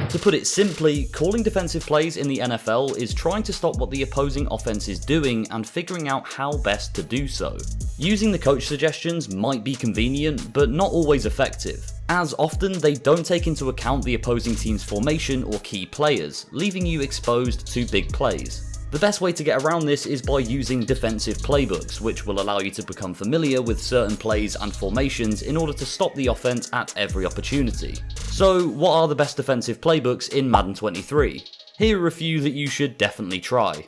To put it simply, calling defensive plays in the NFL is trying to stop what the opposing offense is doing and figuring out how best to do so. Using the coach suggestions might be convenient, but not always effective, as often they don't take into account the opposing team's formation or key players, leaving you exposed to big plays. The best way to get around this is by using defensive playbooks, which will allow you to become familiar with certain plays and formations in order to stop the offense at every opportunity. So, what are the best defensive playbooks in Madden 23? Here are a few that you should definitely try.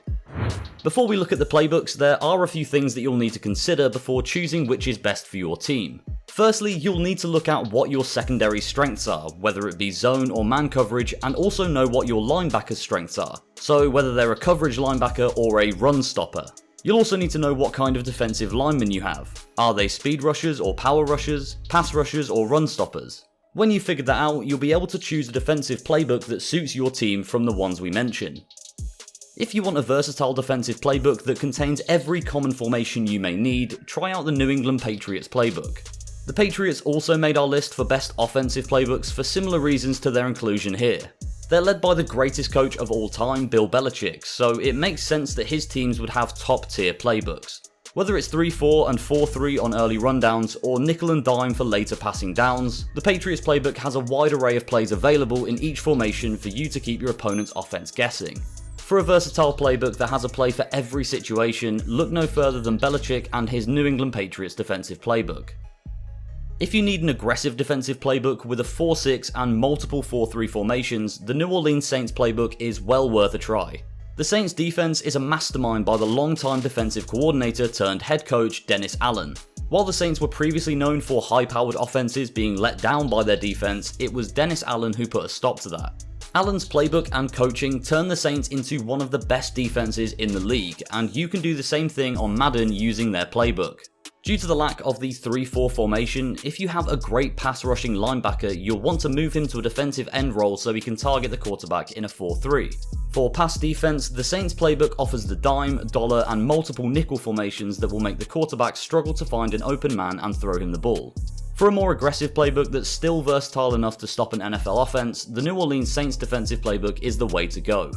Before we look at the playbooks, there are a few things that you'll need to consider before choosing which is best for your team. Firstly, you'll need to look at what your secondary strengths are, whether it be zone or man coverage, and also know what your linebacker's strengths are, so whether they're a coverage linebacker or a run stopper. You'll also need to know what kind of defensive linemen you have. Are they speed rushers or power rushers, pass rushers or run stoppers? When you've figured that out, you'll be able to choose a defensive playbook that suits your team from the ones we mention. If you want a versatile defensive playbook that contains every common formation you may need, try out the New England Patriots playbook. The Patriots also made our list for best offensive playbooks for similar reasons to their inclusion here. They're led by the greatest coach of all time, Bill Belichick, so it makes sense that his teams would have top tier playbooks. Whether it's 3-4 and 4-3 on early rundowns, or nickel and dime for later passing downs, the Patriots playbook has a wide array of plays available in each formation for you to keep your opponent's offense guessing. For a versatile playbook that has a play for every situation, look no further than Belichick and his New England Patriots defensive playbook. If you need an aggressive defensive playbook with a 4-6 and multiple 4-3 formations, the New Orleans Saints playbook is well worth a try. The Saints defense is a mastermind by the longtime defensive coordinator turned head coach Dennis Allen. While the Saints were previously known for high-powered offenses being let down by their defense, it was Dennis Allen who put a stop to that. Allen's playbook and coaching turned the Saints into one of the best defenses in the league, and you can do the same thing on Madden using their playbook. Due to the lack of the 3-4 formation, if you have a great pass rushing linebacker, you'll want to move him to a defensive end role so he can target the quarterback in a 4-3. For pass defense, the Saints playbook offers the dime, dollar, and multiple nickel formations that will make the quarterback struggle to find an open man and throw him the ball. For a more aggressive playbook that's still versatile enough to stop an NFL offense, the New Orleans Saints defensive playbook is the way to go.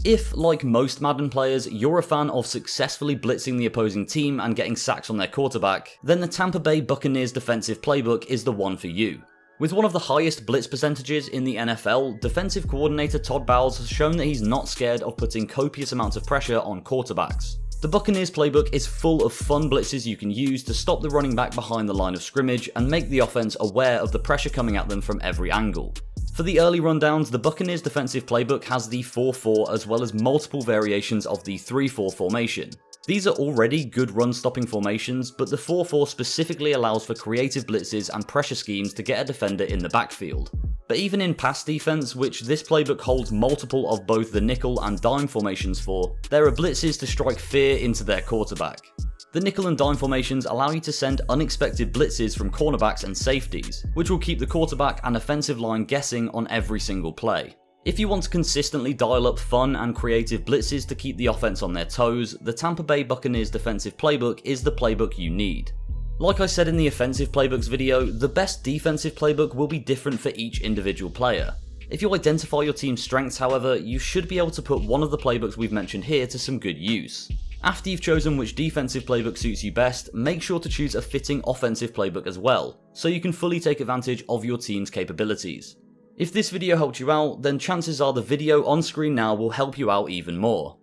If, like most Madden players, you're a fan of successfully blitzing the opposing team and getting sacks on their quarterback, then the Tampa Bay Buccaneers defensive playbook is the one for you. With one of the highest blitz percentages in the NFL, defensive coordinator Todd Bowles has shown that he's not scared of putting copious amounts of pressure on quarterbacks. The Buccaneers playbook is full of fun blitzes you can use to stop the running back behind the line of scrimmage and make the offense aware of the pressure coming at them from every angle. For the early rundowns, the Buccaneers defensive playbook has the 4-4 as well as multiple variations of the 3-4 formation. These are already good run-stopping formations, but the 4-4 specifically allows for creative blitzes and pressure schemes to get a defender in the backfield. But even in pass defense, which this playbook holds multiple of both the nickel and dime formations for, there are blitzes to strike fear into their quarterback. The nickel and dime formations allow you to send unexpected blitzes from cornerbacks and safeties, which will keep the quarterback and offensive line guessing on every single play. If you want to consistently dial up fun and creative blitzes to keep the offense on their toes, the Tampa Bay Buccaneers defensive playbook is the playbook you need. Like I said in the offensive playbooks video, the best defensive playbook will be different for each individual player. If you identify your team's strengths, however, you should be able to put one of the playbooks we've mentioned here to some good use. After you've chosen which defensive playbook suits you best, make sure to choose a fitting offensive playbook as well, so you can fully take advantage of your team's capabilities. If this video helped you out, then chances are the video on screen now will help you out even more.